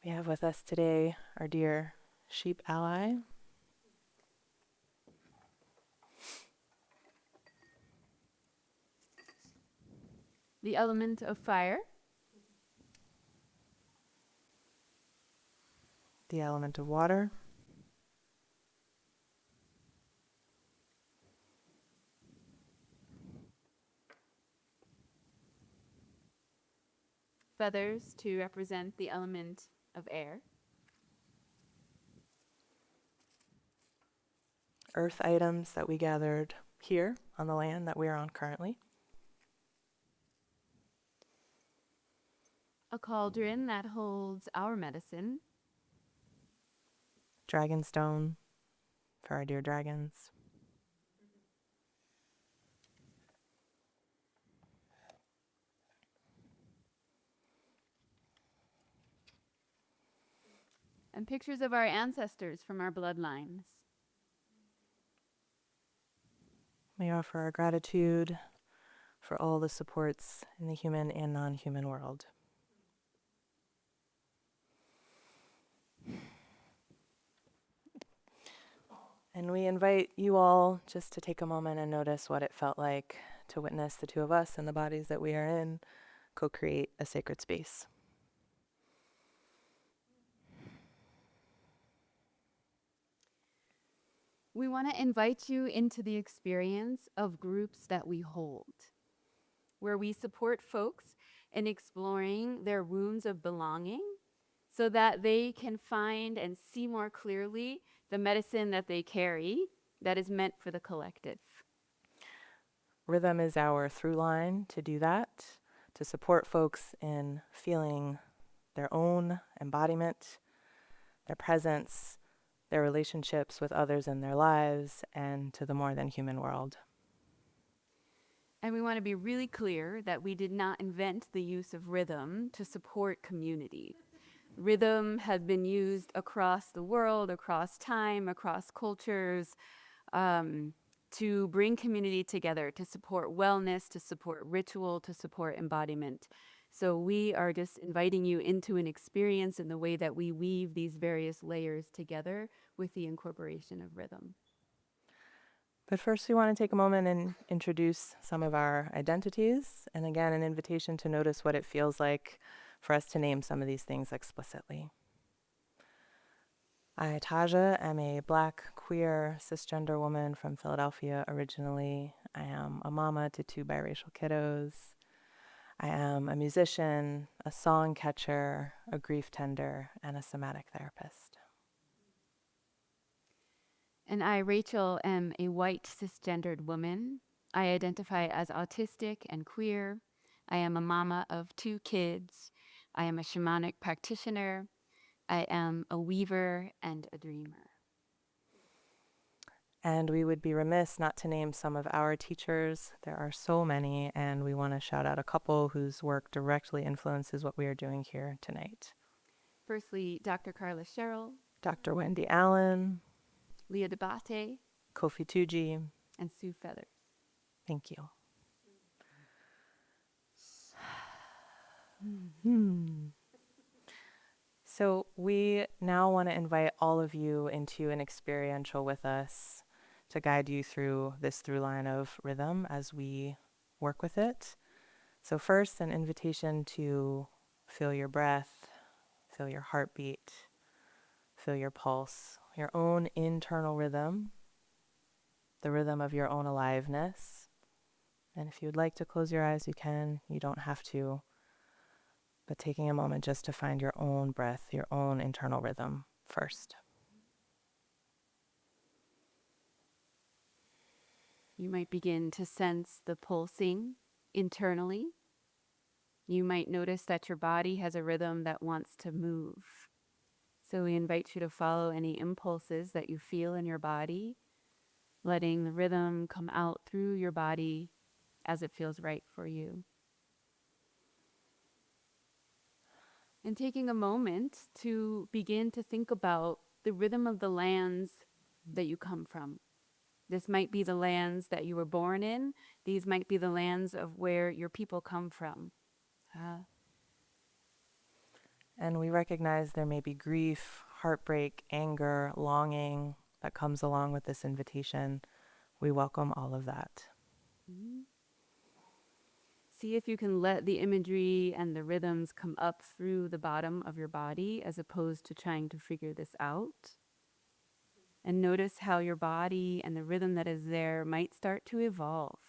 We have with us today our dear sheep ally, the element of fire, the element of water, feathers to represent the element of air, earth items that we gathered here on the land that we are on currently, a cauldron that holds our medicine, dragonstone for our dear dragons, and pictures of our ancestors from our bloodlines. we offer our gratitude for all the supports in the human and non-human world. And we invite you all just to take a moment and notice what it felt like to witness the two of us and the bodies that we are in co-create a sacred space. We want to invite you into the experience of groups that we hold, where we support folks in exploring their wounds of belonging so that they can find and see more clearly the medicine that they carry that is meant for the collective. Rhythm is our through line to do that, to support folks in feeling their own embodiment, their presence, their relationships with others in their lives, and to the more than human world. And we want to be really clear that we did not invent the use of rhythm to support community. Rhythm has been used across the world, across time, across cultures, to bring community together, to support wellness, to support ritual, to support embodiment. So we are just inviting you into an experience in the way that we weave these various layers together with the incorporation of rhythm. But first, we want to take a moment and introduce some of our identities, and again, an invitation to notice what it feels like for us to name some of these things explicitly. I, Tajah, am a Black, queer, cisgender woman from Philadelphia originally. I am a mama to 2 biracial kiddos. I am a musician, a song catcher, a grief tender, and a somatic therapist. And I, Rachel, am a white cisgendered woman. I identify as autistic and queer. I am a mama of 2 kids. I am a shamanic practitioner. I am a weaver and a dreamer. And we would be remiss not to name some of our teachers. There are so many, and we want to shout out a couple whose work directly influences what we are doing here tonight. Firstly, Dr. Carla Sherrill, Dr. Wendy Allen, Leah Debate, Kofi Tuji, and Sue Feathers. thank you. So we now want to invite all of you into an experiential with us to guide you through this through line of rhythm as we work with it. So first, an invitation to feel your breath, feel your heartbeat, feel your pulse, your own internal rhythm, the rhythm of your own aliveness. And if you'd like to close your eyes, you can. You don't have to. But taking a moment just to find your own breath, your own internal rhythm first. You might begin to sense the pulsing internally. You might notice that your body has a rhythm that wants to move. So we invite you to follow any impulses that you feel in your body, letting the rhythm come out through your body as it feels right for you. And taking a moment to begin to think about the rhythm of the lands that you come from. This might be the lands that you were born in. These might be the lands of where your people come from. And we recognize there may be grief, heartbreak, anger, longing that comes along with this invitation. We welcome all of that. Mm-hmm. See if you can let the imagery and the rhythms come up through the bottom of your body as opposed to trying to figure this out. And notice how your body and the rhythm that is there might start to evolve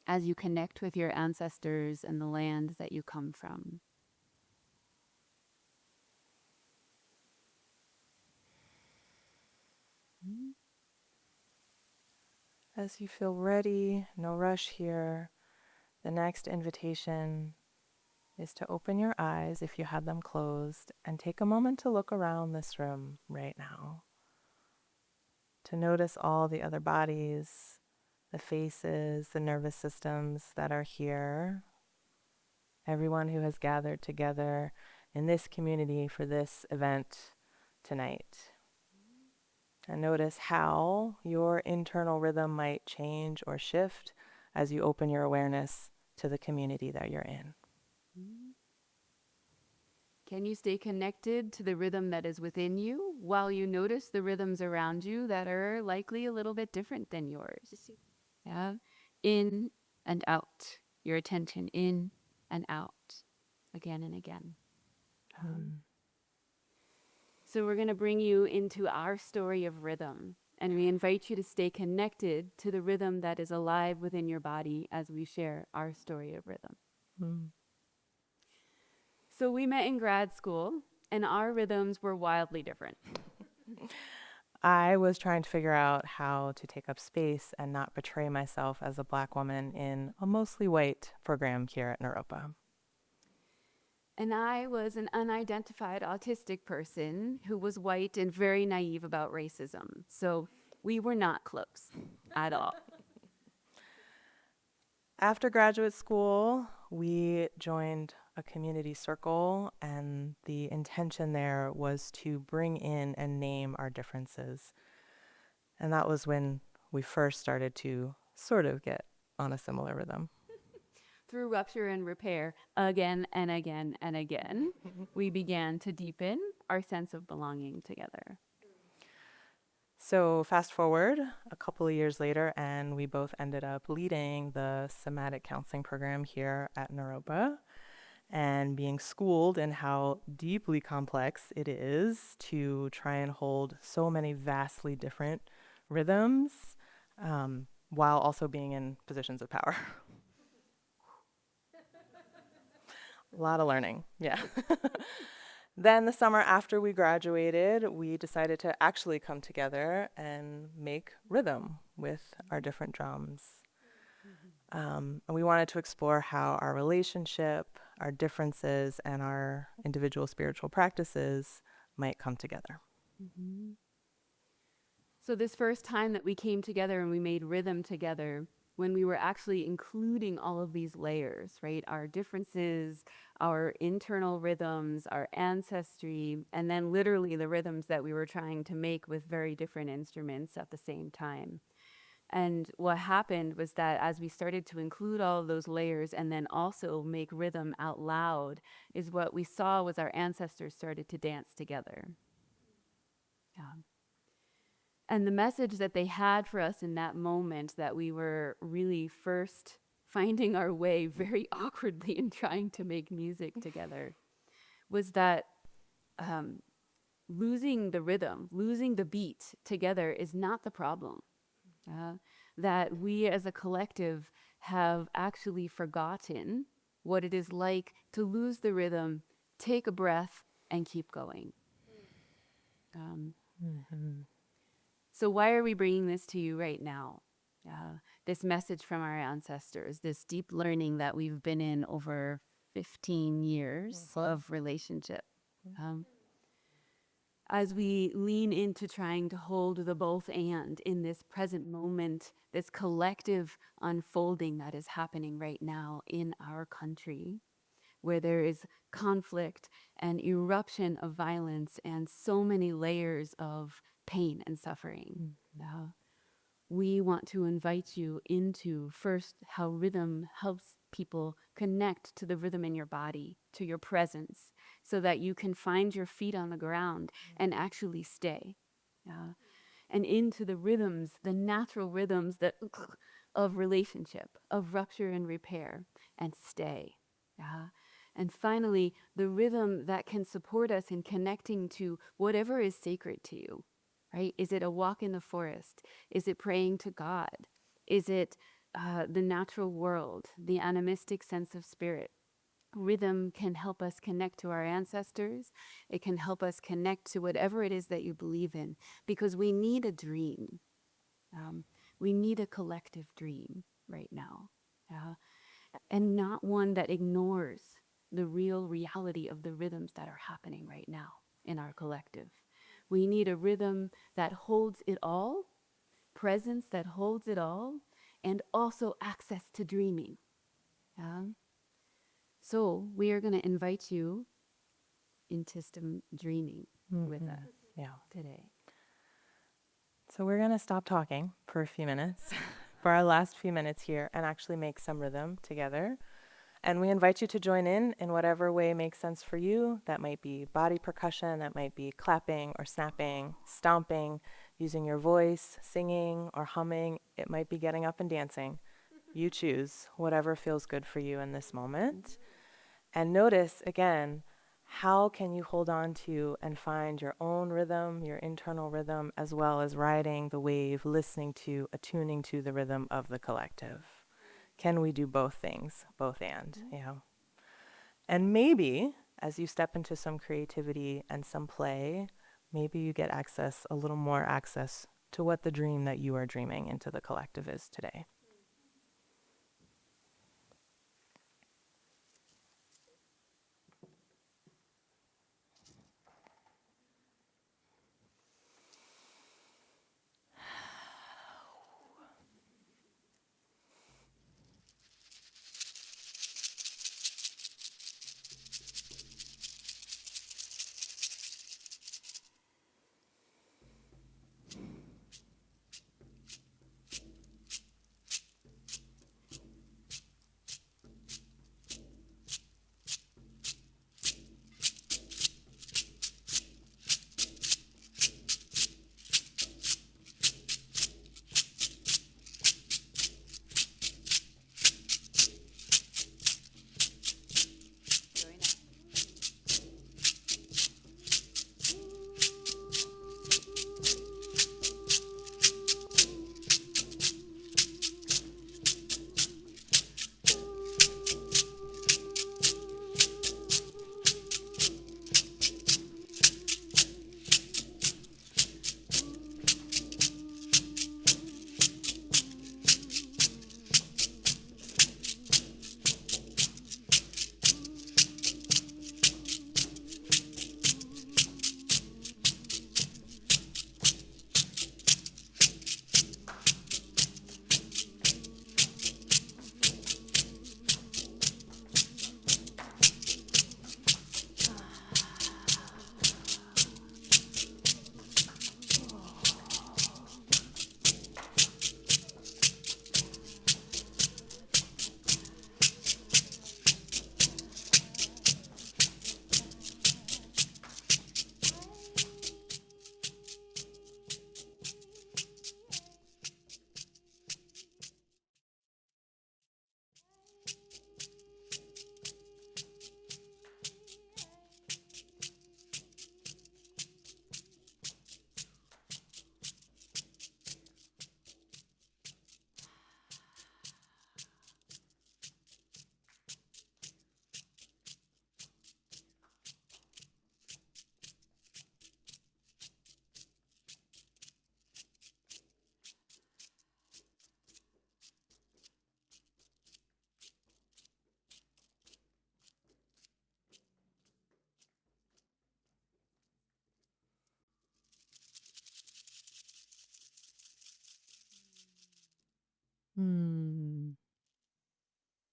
as you connect with your ancestors and the land that you come from. As you feel ready, no rush here. The next invitation is to open your eyes if you had them closed and take a moment to look around this room right now. To notice all the other bodies, the faces, the nervous systems that are here. Everyone who has gathered together in this community for this event tonight. And notice how your internal rhythm might change or shift as you open your awareness to the community that you're in. Can you stay connected to the rhythm that is within you while you notice the rhythms around you that are likely a little bit different than yours? Yeah. In and out. Your attention in and out. Again and again. So we're going to bring you into our story of rhythm. And we invite you to stay connected to the rhythm that is alive within your body as we share our story of rhythm. Mm. So we met in grad school, and our rhythms were wildly different. I was trying to figure out how to take up space and not betray myself as a Black woman in a mostly white program here at Naropa. And I was an unidentified autistic person who was white and very naive about racism. So we were not close at all. After graduate school, we joined a community circle, and the intention there was to bring in and name our differences. And that was when we first started to sort of get on a similar rhythm. Through rupture and repair, again and again and again, we began to deepen our sense of belonging together. So fast forward a couple of years later, and we both ended up leading the Somatic counseling program here at Naropa and being schooled in how deeply complex it is to try and hold so many vastly different rhythms while also being in positions of power. A lot of learning, yeah. Then the summer after we graduated, we decided to actually come together and make rhythm with our different drums. And we wanted to explore how our relationship, our differences, and our individual spiritual practices might come together. Mm-hmm. So this first time that we came together and we made rhythm together, when we were actually including all of these layers, right? Our differences, our internal rhythms, our ancestry, and then literally the rhythms that we were trying to make with very different instruments at the same time. And what happened was that as we started to include all of those layers and then also make rhythm out loud, is what we saw was our ancestors started to dance together. Yeah. And the message that they had for us in that moment that we were really first finding our way very awkwardly in trying to make music together was that losing the rhythm, losing the beat together is not the problem. That we as a collective have actually forgotten what it is like to lose the rhythm, take a breath, and keep going. So why are we bringing this to you right now? This message from our ancestors, this deep learning that we've been in over 15 years of relationship. As we lean into trying to hold the both and in this present moment, this collective unfolding that is happening right now in our country, where there is conflict and eruption of violence and so many layers of pain and suffering. We want to invite you into first how rhythm helps people connect to the rhythm in your body, to your presence, so that you can find your feet on the ground and actually stay. And into the rhythms, the natural rhythms that of relationship, of rupture and repair, and stay. And finally, the rhythm that can support us in connecting to whatever is sacred to you, right? Is it a walk in the forest? Is it praying to God? Is it the natural world, the animistic sense of spirit? Rhythm can help us connect to our ancestors. It can help us connect to whatever it is that you believe in, because we need a dream. We need a collective dream right now, and not one that ignores the real reality of the rhythms that are happening right now in our collective. We need a rhythm that holds it all, presence that holds it all, and also access to dreaming. So we are going to invite you into some dreaming with us today. So we're going to stop talking for a few minutes, for our last few minutes here, and actually make some rhythm together. And we invite you to join in whatever way makes sense for you. That might be body percussion, that might be clapping or snapping, stomping, using your voice, singing or humming. It might be getting up and dancing. You choose whatever feels good for you in this moment. And notice, again, how can you hold on to and find your own rhythm, your internal rhythm, as well as riding the wave, listening to, attuning to the rhythm of the collective? Can we do both things, both and, And maybe as you step into some creativity and some play, maybe you get a little more access to what the dream that you are dreaming into the collective is today.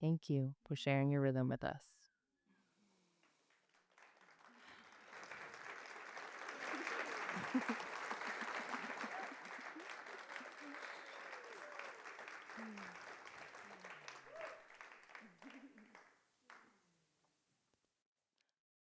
Thank you for sharing your rhythm with us.